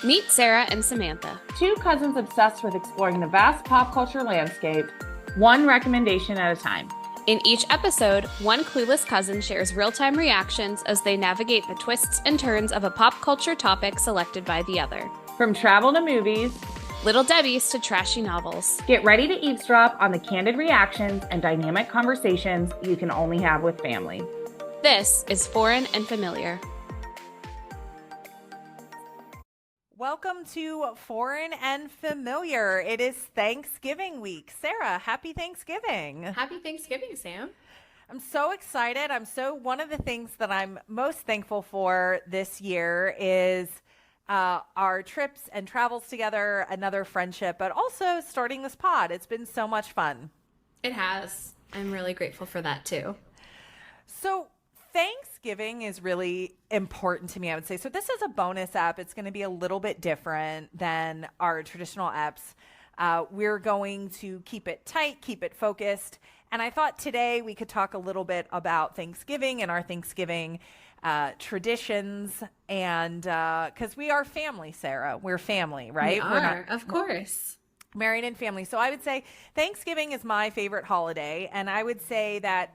Meet Sarah and Samantha. Two cousins obsessed with exploring the vast pop culture landscape, one recommendation at a time. In each episode, one clueless cousin shares real-time reactions as they navigate the twists and turns of a pop culture topic selected by the other. From travel to movies, Little Debbie's to trashy novels. Get ready to eavesdrop on the candid reactions and dynamic conversations you can only have with family. This is Foreign and Familiar. Welcome to Foreign and Familiar. It is Thanksgiving week. Sarah, happy Thanksgiving. Happy Thanksgiving, Sam. I'm so excited. One of the things that I'm most thankful for this year is our trips and travels together, another friendship, but also starting this pod. It's been so much fun. It has. I'm really grateful for that too. So Thanksgiving is really important to me, I would say. So this is a bonus app. It's going to be a little bit different than our traditional apps. We're going to keep it tight, keep it focused. And I thought today we could talk a little bit about Thanksgiving and our Thanksgiving traditions. And because we are family, Sarah. We're family, right? We're not, of course. Married and family. So I would say Thanksgiving is my favorite holiday. And I would say that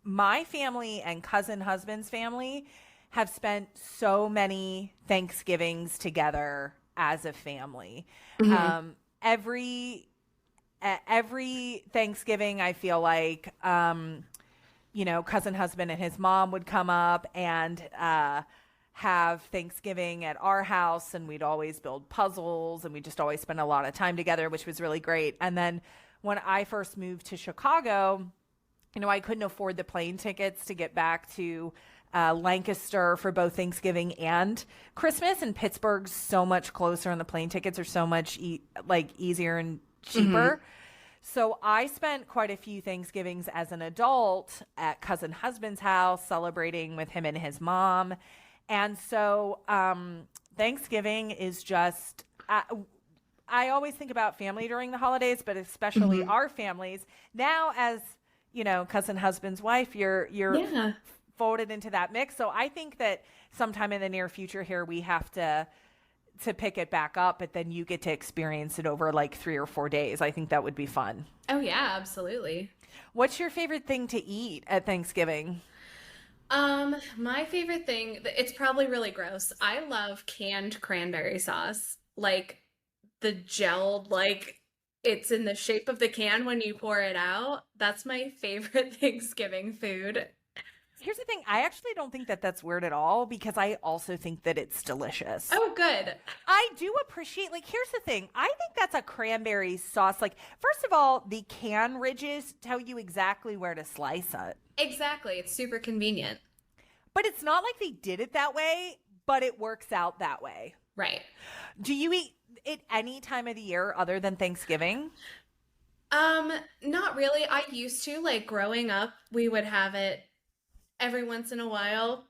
my family and cousin husband's family have spent so many Thanksgivings together as a family. Mm-hmm. Every Thanksgiving, I feel like, cousin husband and his mom would come up and have Thanksgiving at our house, and we'd always build puzzles, and we just always spend a lot of time together, which was really great. And then when I first moved to Chicago, I couldn't afford the plane tickets to get back to Lancaster for both Thanksgiving and Christmas, and Pittsburgh's so much closer, and the plane tickets are so much easier and cheaper. Mm-hmm. So I spent quite a few Thanksgivings as an adult at cousin husband's house, celebrating with him and his mom. And so Thanksgiving is just, I always think about family during the holidays, but especially mm-hmm. our families. Now, as cousin husband's wife, you're folded into that mix. So I think that sometime in the near future here, we have to pick it back up, but then you get to experience it over like 3 or 4 days. I think that would be fun. Oh yeah, absolutely. What's your favorite thing to eat at Thanksgiving? My favorite thing, it's probably really gross. I love canned cranberry sauce. Like the gelled, like it's in the shape of the can when you pour it out. That's my favorite Thanksgiving food. Here's the thing. I actually don't think that that's weird at all, because I also think that it's delicious. Oh, good. I do appreciate, here's the thing. I think that's a cranberry sauce. First of all, the can ridges tell you exactly where to slice it. Exactly. It's super convenient. But it's not like they did it that way, but it works out that way. Right. Do you eat it any time of the year other than Thanksgiving? Not really. I used to, growing up, we would have it every once in a while,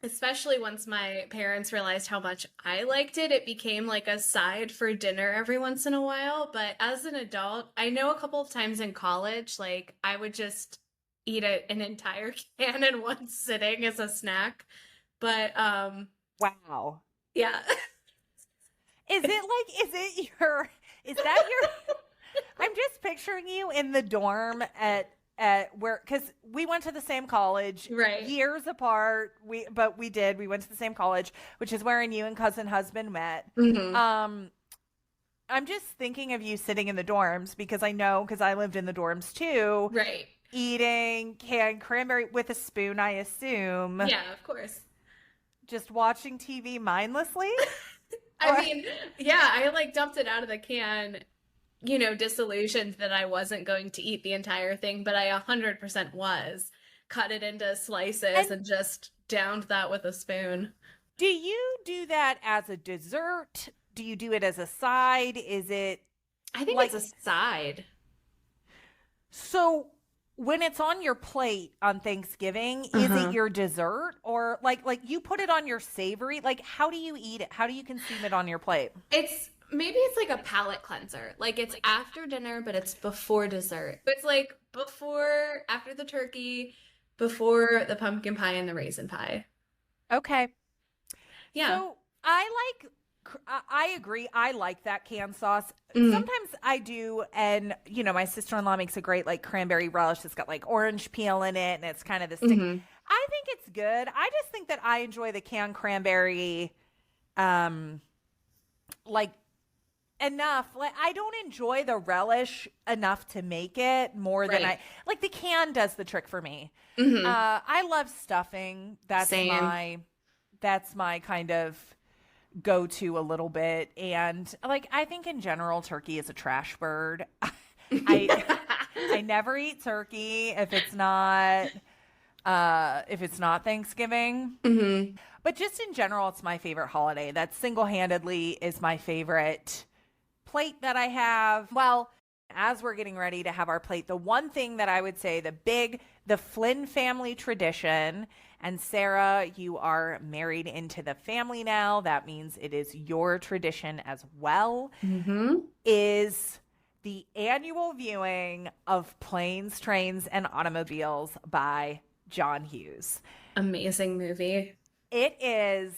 especially once my parents realized how much I liked it. It became like a side for dinner every once in a while. But as an adult, I know a couple of times in college, I would just eat an entire can in one sitting as a snack. But wow. Yeah. Is that your I'm just picturing you in the dorm at where, because we went to the same college, right, years apart. We went to the same college, which is where you and cousin husband met. Mm-hmm. I'm just thinking of you sitting in the dorms, because I lived in the dorms too. Right. Eating canned cranberry with a spoon, I assume. Yeah, of course. Just watching TV mindlessly. I mean, yeah, I dumped it out of the can, disillusioned that I wasn't going to eat the entire thing, but I 100% was. Cut it into slices and just downed that with a spoon. Do you do that as a dessert? Do you do it as a side? Is it? I think it's a side. So when it's on your plate on Thanksgiving, is it your dessert, or like you put it on your savory? How do you eat it? How do you consume it on your plate? Maybe it's like a palate cleanser. It's after dinner, but it's before dessert. It's after the turkey, before the pumpkin pie and the raisin pie. Okay. Yeah. So I like I agree. I like that canned sauce. Mm. Sometimes I do, and my sister-in-law makes a great like cranberry relish that's got like orange peel in it, and it's kind of the stick. Hmm. I think it's good. I just think that I enjoy the canned cranberry, um, like enough. Like I don't enjoy the relish enough to make it more than Right. I like. The can does the trick for me. Hmm. I love stuffing. Same. That's my kind of go to a little bit. And like I think in general turkey is a trash bird. I I never eat turkey if it's not Thanksgiving. Hmm. But just in general it's my favorite holiday. That single-handedly is my favorite plate that I have. Well, as we're getting ready to have our plate, the one thing that I would say the Flynn family tradition, and Sarah, you are married into the family now. That means it is your tradition as well, Hmm. is the annual viewing of Planes, Trains, and Automobiles by John Hughes. Amazing movie. It is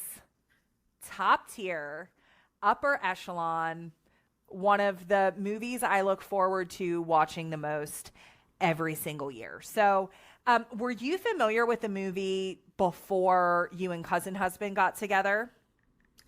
top tier, upper echelon, one of the movies I look forward to watching the most every single year. So, were you familiar with the movie before you and cousin husband got together?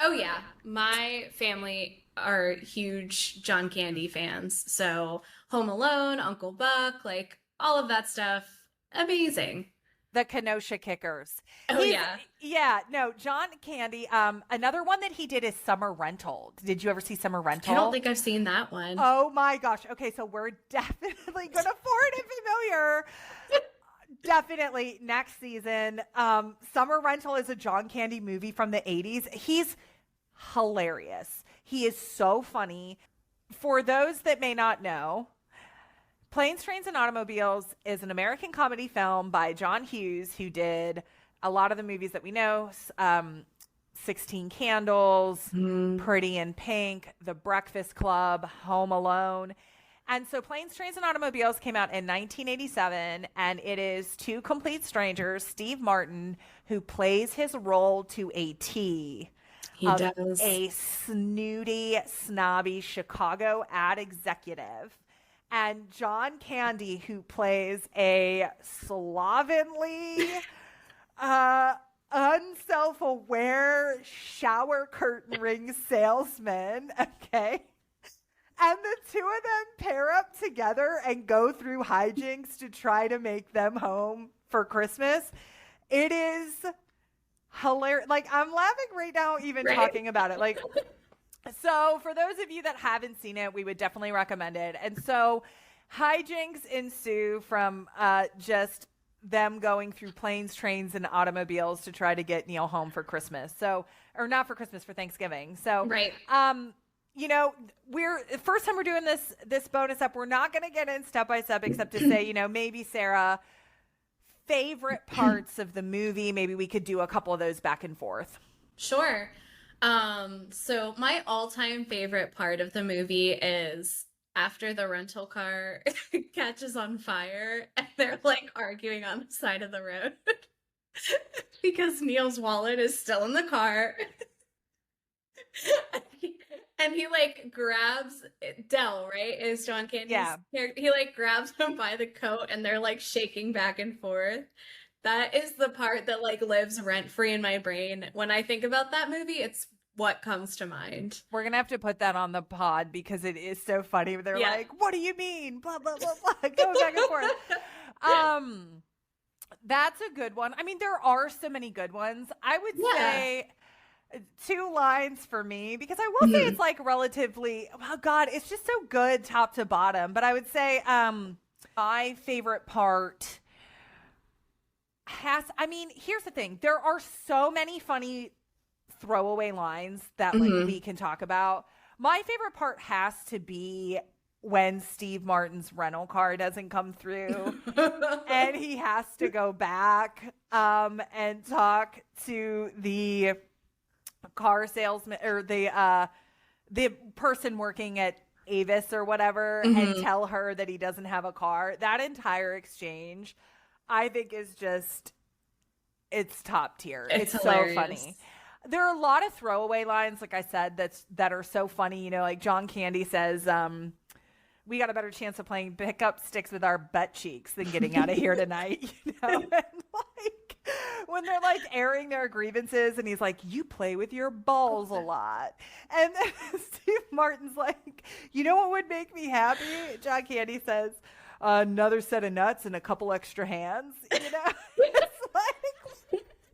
Oh yeah, my family are huge John Candy fans. So Home Alone, Uncle Buck, like all of that stuff, amazing. The Kenosha Kickers. Oh yeah. Yeah, no, John Candy. Another one that he did is Summer Rental. Did you ever see Summer I don't Rental? think I've seen that one. Oh my gosh. Okay, so we're definitely gonna forward it familiar. Definitely next season. Summer Rental is a John Candy movie from the 80s. He's hilarious. He is so funny. For those that may not know, Planes, Trains, and Automobiles is an American comedy film by John Hughes, who did a lot of the movies that we know, 16 Candles, Mm. Pretty in Pink, The Breakfast Club, Home Alone. And so Planes, Trains, and Automobiles came out in 1987, and it is two complete strangers, Steve Martin, who plays his role to a T He of does. a snooty, snobby Chicago ad executive, and John Candy, who plays a slovenly, unself-aware shower curtain ring salesman. Okay. And the two of them pair up together and go through hijinks to try to make them home for Christmas. It is hilarious. Like, I'm laughing right now, even Right. talking about it. Like, so for those of you that haven't seen it, we would definitely recommend it. And so hijinks ensue from just them going through planes, trains, and automobiles to try to get Neil home for Christmas. So, or not for Christmas, for Thanksgiving. So, Right. we're first time we're doing this bonus up. We're not going to get in step by step, except to say, maybe Sarah, favorite parts of the movie. Maybe we could do a couple of those back and forth. Sure. So my all-time favorite part of the movie is after the rental car catches on fire and they're like arguing on the side of the road because Neil's wallet is still in the car. And he like grabs Dell, right? Is John Candy's Yeah. character. He like grabs him by the coat and they're like shaking back and forth. That is the part that like lives rent free in my brain. When I think about that movie, it's what comes to mind. We're going to have to put that on the pod because it is so funny. They're Yeah. like, what do you mean? Blah, blah, blah, blah. Going back and forth. That's a good one. I mean, there are so many good ones. I would Yeah. say 2 lines for me, because I will say it's like relatively, oh God, it's just so good top to bottom. But I would say my favorite part here's the thing. There are so many funny throwaway lines that like we can talk about. My favorite part has to be when Steve Martin's rental car doesn't come through and he has to go back and talk to the car salesman or the person working at Avis or whatever and tell her that he doesn't have a car. That entire exchange I think is just, it's top tier. It's so hilarious. funny. There are a lot of throwaway lines, like I said, that are so funny. You know, like John Candy says, "We got a better chance of playing pickup sticks with our butt cheeks than getting out of here tonight." You know, and like when they're like airing their grievances, and he's like, "You play with your balls a lot," and then Steve Martin's like, "You know what would make me happy?" John Candy says, "Another set of nuts and a couple extra hands." You know,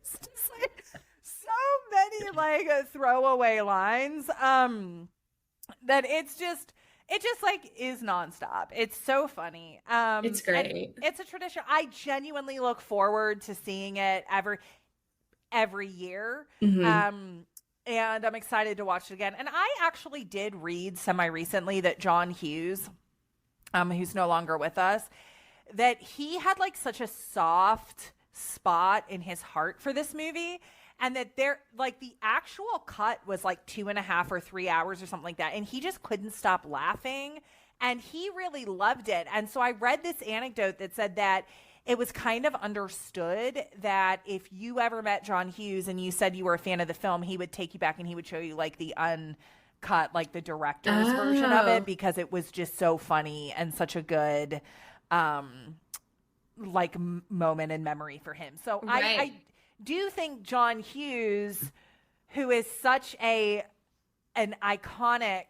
it's just like so many like throwaway lines that it just like is nonstop. It's so funny. It's great. It's a tradition. I genuinely look forward to seeing it every year. And I'm excited to watch it again. And I actually did read semi recently that John Hughes, who's no longer with us, that he had like such a soft spot in his heart for this movie, and that there like the actual cut was like 2.5 or 3 hours or something like that, and he just couldn't stop laughing, and he really loved it. And so I read this anecdote that said that it was kind of understood that if you ever met John Hughes and you said you were a fan of the film, he would take you back and he would show you like the uncut, like the director's version of it, because it was just so funny and such a good like moment in memory for him. So I do think John Hughes, who is such an iconic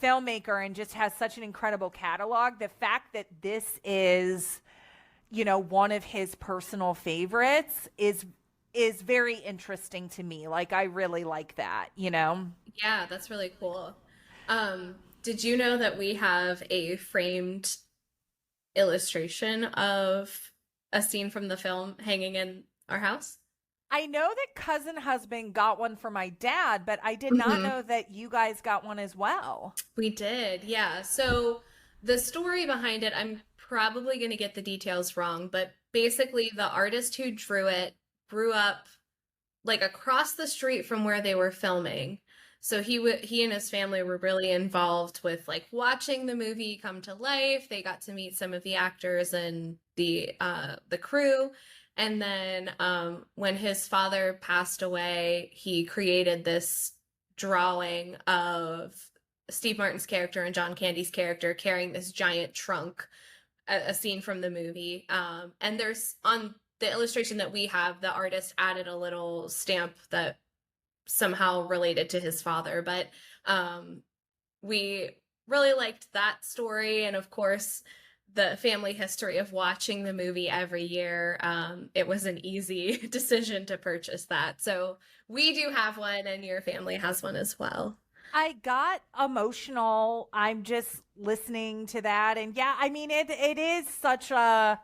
filmmaker and just has such an incredible catalog, the fact that this is, you know, one of his personal favorites is very interesting to me. Like, I really like that, you know? Yeah, that's really cool. Did you know that we have a framed illustration of a scene from the film hanging in our house? I know that Cousin Husband got one for my dad, but I did not know that you guys got one as well. We did, yeah. So the story behind it, I'm probably going to get the details wrong, but basically the artist who drew it grew up like across the street from where they were filming. So he and his family were really involved with like watching the movie come to life. They got to meet some of the actors and the crew. And then when his father passed away, he created this drawing of Steve Martin's character and John Candy's character carrying this giant trunk, a scene from the movie. And there's on the illustration that we have, the artist added a little stamp that somehow related to his father. But we really liked that story. And of course, the family history of watching the movie every year, it was an easy decision to purchase that. So we do have one, and your family has one as well. I got emotional. I'm just listening to that. And yeah, I mean, it is such a,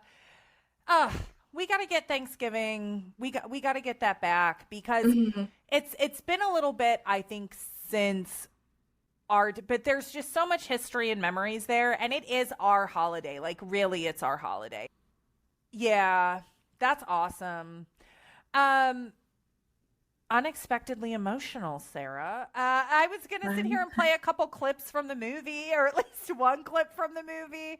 we got to get Thanksgiving. We got to get that back, because it's been a little bit, I think, since but there's just so much history and memories there, and it is our holiday. Like, really, it's our holiday. Yeah, that's awesome. Unexpectedly emotional, Sarah. I was gonna sit here and play a couple clips from the movie, or at least one clip from the movie,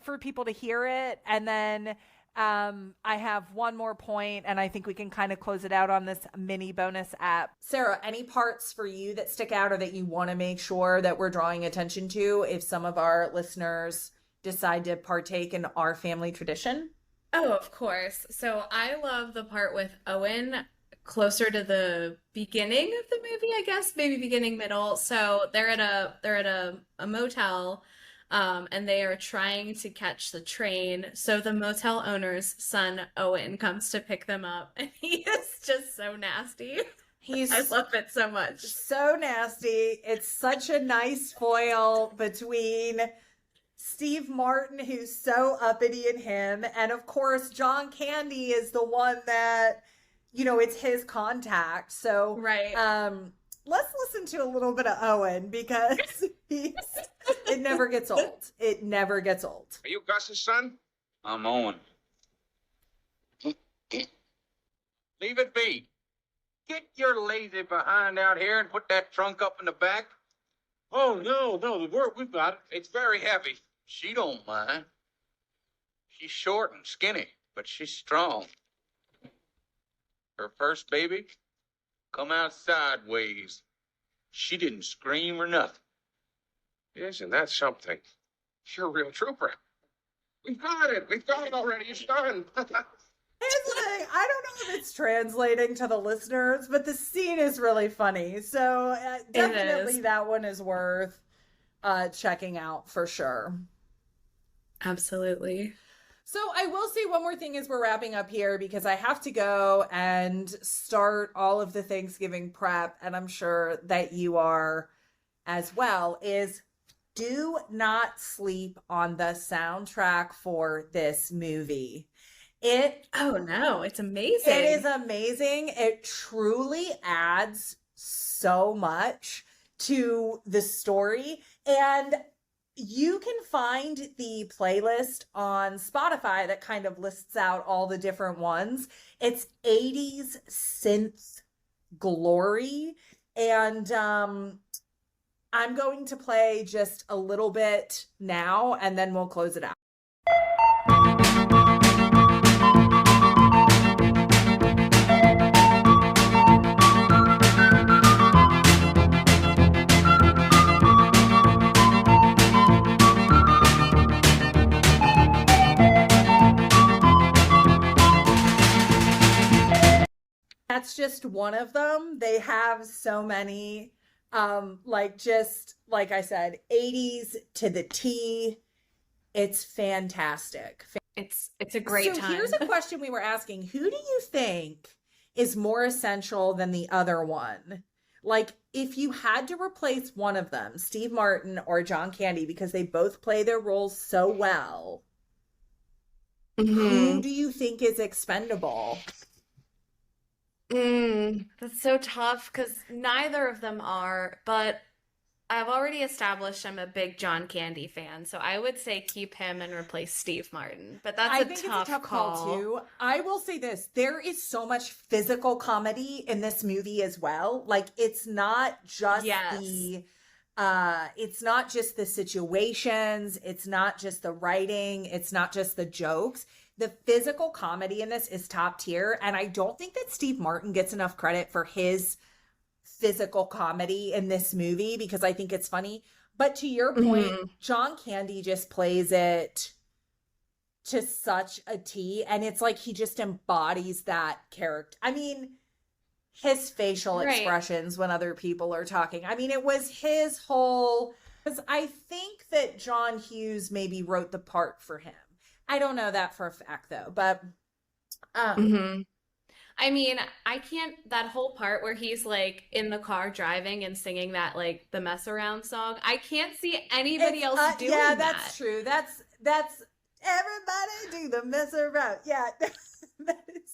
for people to hear it, and then I have one more point, and I think we can kind of close it out on this mini bonus app. Sarah, any parts for you that stick out or that you want to make sure that we're drawing attention to if some of our listeners decide to partake in our family tradition? Oh, of course. So I love the part with Owen closer to the beginning of the movie, I guess, maybe beginning middle. So they're at a motel. And they are trying to catch the train. So the motel owner's son, Owen, comes to pick them up. And he is just so nasty. I love it so much. So nasty. It's such a nice foil between Steve Martin, who's so uppity in him. And of course, John Candy is the one that, you know, it's his contact. So, right. Let's listen to a little bit of Owen, because it never gets old. It never gets old. Are you Gus's son? I'm Owen. Leave it be. Get your lazy behind out here and put that trunk up in the back. Oh, no, we've got it. It's very heavy. She don't mind. She's short and skinny, but she's strong. Her first baby, come out sideways. She didn't scream or nothing. Isn't that something? You're a real trooper. We've got it. We've got it already. It's done. It's like, I don't know if it's translating to the listeners, but the scene is really funny. So definitely that one is worth checking out for sure. Absolutely. So I will say one more thing as we're wrapping up here, because I have to go and start all of the Thanksgiving prep, and I'm sure that you are as well, is do not sleep on the soundtrack for this movie. Oh no, it's amazing. It is amazing. It truly adds so much to the story. And you can find the playlist on Spotify that kind of lists out all the different ones. It's 80s synth glory. And I'm going to play just a little bit now, and then we'll close it out. That's just one of them. They have so many, just like I said, 80s to the T. It's fantastic. It's a great time. So here's a question we were asking. Who do you think is more essential than the other one? Like, if you had to replace one of them, Steve Martin or John Candy, because they both play their roles so well, who do you think is expendable? That's so tough because neither of them are, but I've already established I'm a big John Candy fan, so I would say keep him and replace Steve Martin. But that's I think it's a tough call too. I will say this, there is so much physical comedy in this movie as well. Like, it's not just it's not just the situations, it's not just the writing, it's not just the jokes. The physical comedy in this is top tier, and I don't think that Steve Martin gets enough credit for his physical comedy in this movie, because I think it's funny. But to your point, John Candy just plays it to such a T, and it's like he just embodies that character. I mean, his facial expressions when other people are talking. I mean, it was his whole... Because I think that John Hughes maybe wrote the part for him. I don't know that for a fact, though, but... I mean, I can't, that whole part where he's like in the car driving and singing that like the mess around song, I can't see anybody else doing that. Yeah, that's true. That's everybody do the mess around. Yeah. It's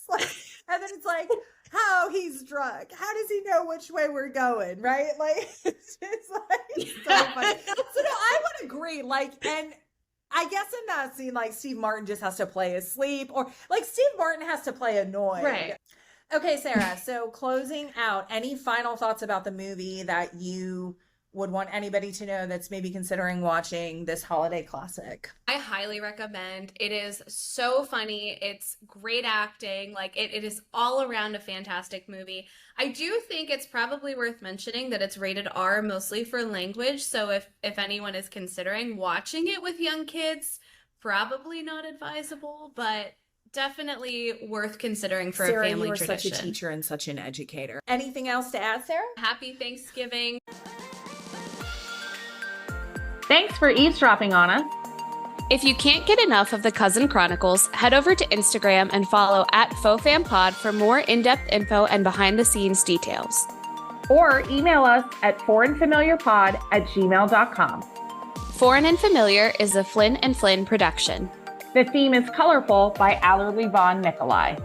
like, and then it's like, how he's drunk. How does he know which way we're going? Right? Like, it's just like so funny. So no, I would agree. Like, and I guess in that scene, like, Steve Martin just has to play asleep, or like Steve Martin has to play annoyed. Right. Okay, Sarah, so closing out, any final thoughts about the movie that you would want anybody to know that's maybe considering watching this holiday classic? I highly recommend. It is so funny. It's great acting. Like it is all around a fantastic movie. I do think it's probably worth mentioning that it's rated R mostly for language. So if anyone is considering watching it with young kids, probably not advisable, but definitely worth considering for Sarah, a family you are tradition. such a teacher and such an educator. Anything else to add, Sarah? Happy Thanksgiving. Thanks for eavesdropping on us. If you can't get enough of the Cousin Chronicles, head over to Instagram and follow @FauxFamPod for more in-depth info and behind-the-scenes details. Or email us at foreignfamiliarpod@gmail.com. Foreign and Familiar is a Flynn and Flynn production. The theme is Colorful by Allerly Von Nikolai.